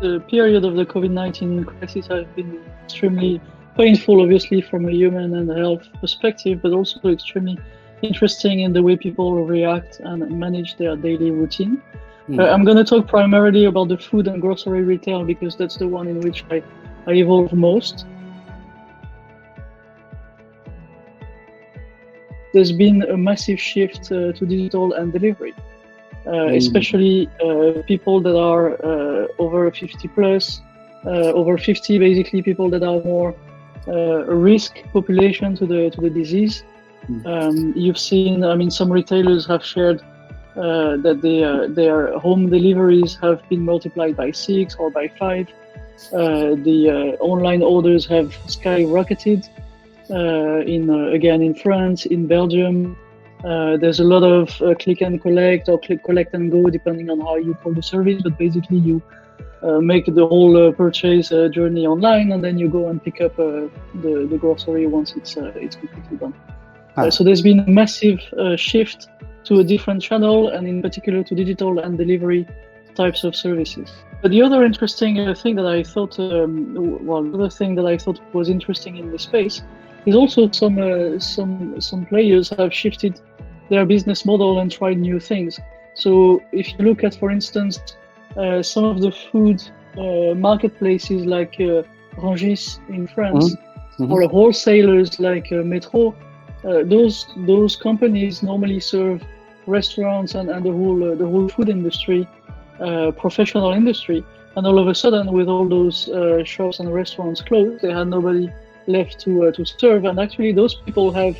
the period of the COVID-19 crisis has been extremely painful, obviously, from a human and health perspective, but also extremely interesting in the way people react and manage their daily routine. I'm going to talk primarily about the food and grocery retail because that's the one in which I evolve most. There's been a massive shift to digital and delivery, especially people that are over 50 plus, over 50, basically people that are more a risk population to the disease. You've seen, I mean, some retailers have shared that their home deliveries have been multiplied by 6 or by 5. The online orders have skyrocketed in France, in Belgium. There's a lot of click and collect or collect and go, depending on how you call the service. But basically, you make the whole purchase journey online, and then you go and pick up the grocery once it's completely done. So there's been a massive shift to a different channel, and in particular to digital and delivery types of services. But the other interesting thing that I thought, was interesting in this space is also some players have shifted their business model and tried new things. So if you look at, for instance, some of the food marketplaces like Rungis in France, or wholesalers like Metro, those companies normally serve restaurants and the whole food industry, professional industry, and all of a sudden, with all those shops and restaurants closed, they had nobody left to serve. And actually, those people have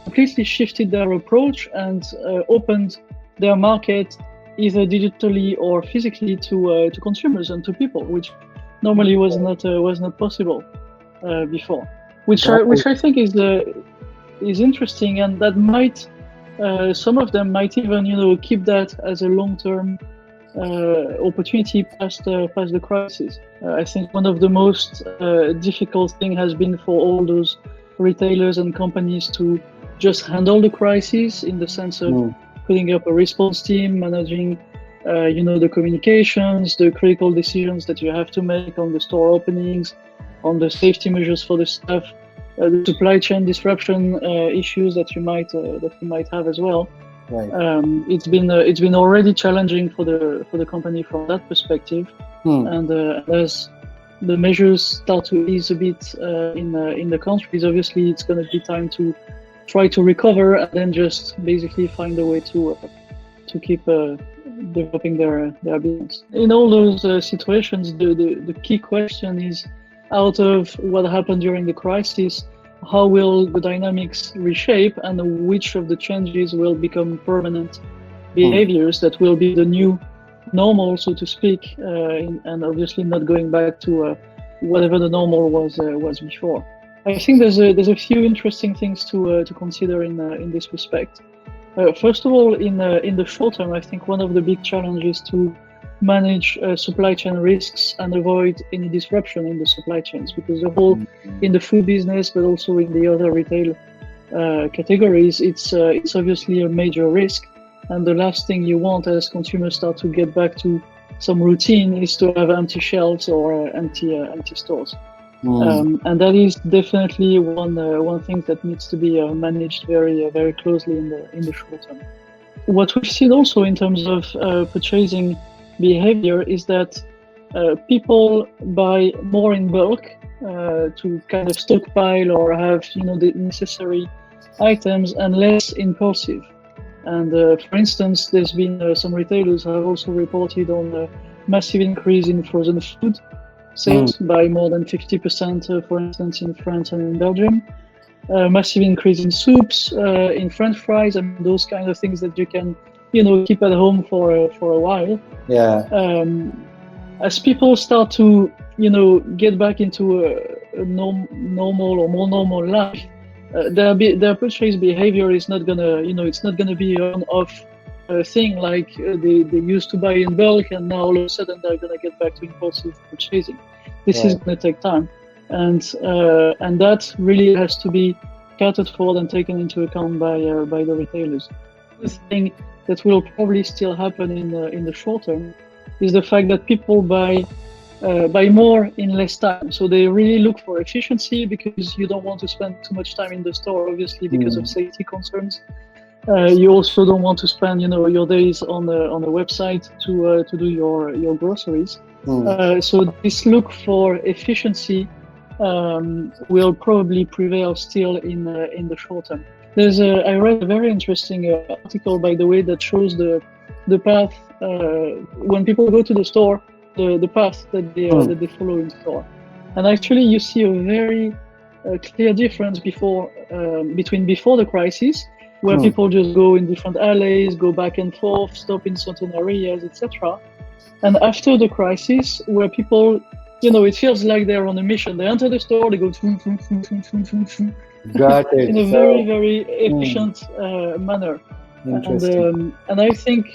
completely shifted their approach and opened their market either digitally or physically to consumers and to people, which normally was not possible before. Which I think is interesting, and that might some of them might even keep that as a long-term opportunity past the crisis. I think one of the most difficult thing has been for all those retailers and companies to just handle the crisis, in the sense of putting up a response team, managing the communications, the critical decisions that you have to make on the store openings, on the safety measures for the staff, the supply chain disruption issues that you might have as well. Right. It's been already challenging for the company from that perspective, and as the measures start to ease a bit in the countries, obviously it's going to be time to try to recover and then just basically find a way to keep developing their business. In all those situations, the key question is, out of what happened during the crisis, how will the dynamics reshape, and which of the changes will become permanent behaviors that will be the new normal, so to speak, and obviously not going back to whatever the normal was before. I think there's a few interesting things to consider in this respect. First of all, in the short term, I think one of the big challenges to manage supply chain risks and avoid any disruption in the supply chains, because the whole in the food business, but also in the other retail categories, it's obviously a major risk, and the last thing you want as consumers start to get back to some routine is to have empty shelves or empty stores. And that is definitely one thing that needs to be managed very very closely in the short term. What we've seen also in terms of purchasing behavior is that people buy more in bulk to kind of stockpile or have the necessary items, and less impulsive. And for instance, there's been some retailers have also reported on a massive increase in frozen food sales by more than 50%, for instance, in France and in Belgium. Massive increase in soups, in French fries, and those kind of things that you can keep at home for a while. Yeah. As people start to get back into a normal or more normal life, their purchase behavior is not gonna it's not gonna be an off thing like they used to buy in bulk, and now all of a sudden they're gonna get back to impulsive purchasing. This is gonna take time, and that really has to be catered for and taken into account by the retailers. The thing that will probably still happen in the short term is the fact that people buy buy more in less time. So they really look for efficiency because you don't want to spend too much time in the store, obviously, because of safety concerns. You also don't want to spend, your days on the website to do your groceries. So this look for efficiency will probably prevail still in the short term. I read a very interesting article, by the way, that shows the path when people go to the store, the path that they follow in store, and actually you see a very clear difference between before the crisis, where people just go in different alleys, go back and forth, stop in certain areas, etc. And after the crisis, where people, it feels like they're on a mission. They enter the store, they go Got it. in a very, very efficient manner. And I think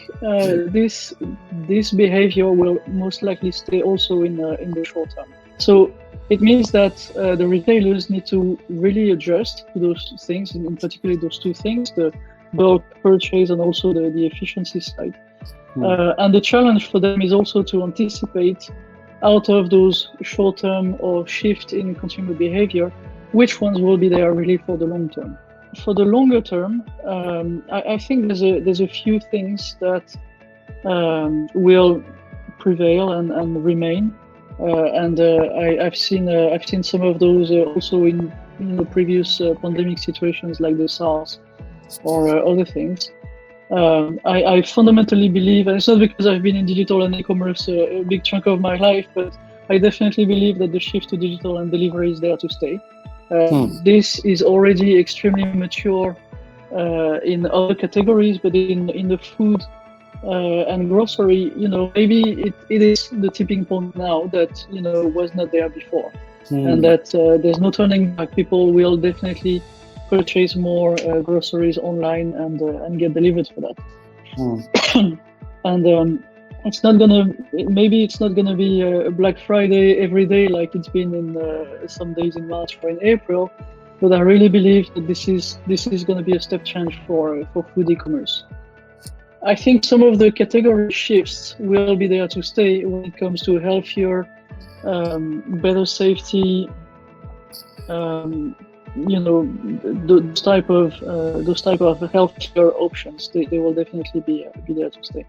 this behavior will most likely stay also in the short term. So it means that the retailers need to really adjust to those things, in particular those two things, the bulk purchase and also the efficiency side. And the challenge for them is also to anticipate, out of those short-term or shift in consumer behavior, which ones will be there really for the long term. For the longer term, I think there's a few things that will prevail and remain, and I've seen some of those also in the previous pandemic situations like the SARS or other things. I fundamentally believe, and it's not because I've been in digital and e-commerce a big chunk of my life, but I definitely believe that the shift to digital and delivery is there to stay. This is already extremely mature in other categories, but in the food and grocery, maybe it is the tipping point now that was not there before, and that there's no turning back. People will definitely purchase more groceries online and get delivered for that. And it's not gonna be a Black Friday every day like it's been in some days in March or in April, but I really believe that this is going to be a step change for food e-commerce. I think some of the category shifts will be there to stay when it comes to healthier, better safety. Those type of healthcare options, they will definitely be there to stay.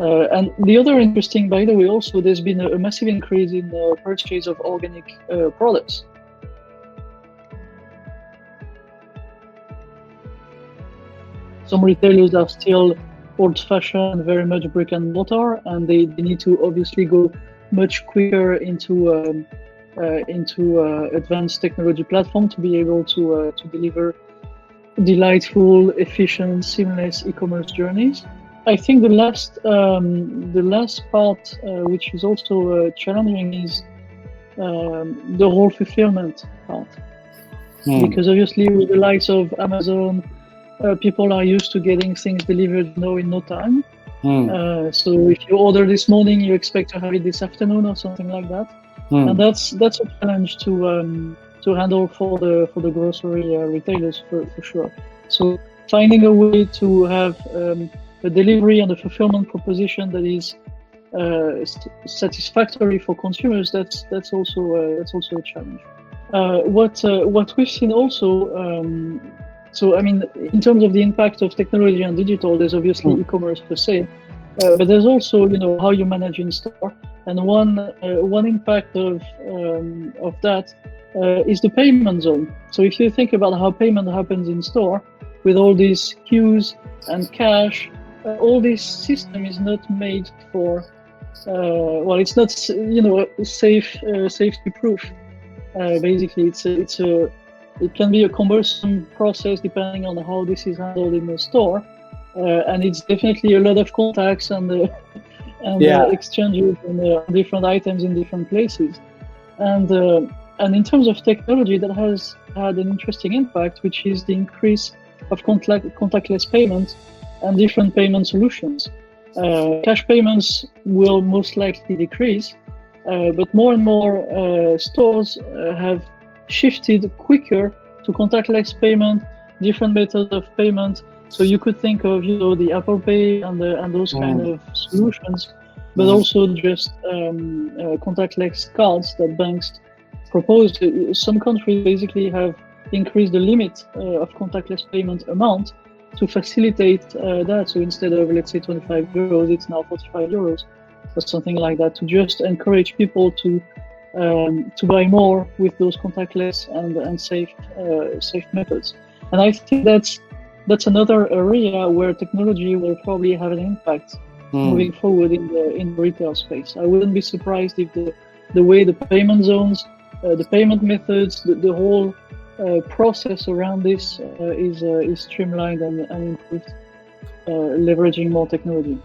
And the other interesting, by the way, also there's been a massive increase in the purchase of organic products. Some retailers are still old-fashioned, very much brick and mortar, and they need to obviously go much quicker into advanced technology platform to be able to deliver delightful, efficient, seamless e-commerce journeys. I think the last part, which is also challenging, is the whole fulfillment part. Because obviously with the likes of Amazon, people are used to getting things delivered in no time. So if you order this morning, you expect to have it this afternoon or something like that. And that's a challenge to handle for the grocery retailers for sure. So finding a way to have a delivery and a fulfillment proposition that is satisfactory for consumers, that's also a challenge. What we've seen also, so I mean, in terms of the impact of technology and digital, there's obviously e-commerce per se, but there's also how you manage in store. And one impact of that is the payment zone. So if you think about how payment happens in store, with all these queues and cash, all this system is not made for. It's not safety proof. Basically, it can be a cumbersome process depending on how this is handled in the store, and it's definitely a lot of contacts and exchanges and different items in different places. And in terms of technology, that has had an interesting impact, which is the increase of contactless payment and different payment solutions. Cash payments will most likely decrease, but more and more stores have shifted quicker to contactless payment, different methods of payment. So you could think of the Apple Pay and those kind of solutions but also just contactless cards that banks propose. Some countries basically have increased the limit of contactless payment amount to facilitate that. So instead of, let's say, 25 euros, it's now 45 euros or something like that, to just encourage people to buy more with those contactless and safe methods. And I think that's another area where technology will probably have an impact moving forward in the retail space. I wouldn't be surprised if the way the payment zones, the payment methods, the whole process around this is streamlined and improved, leveraging more technology.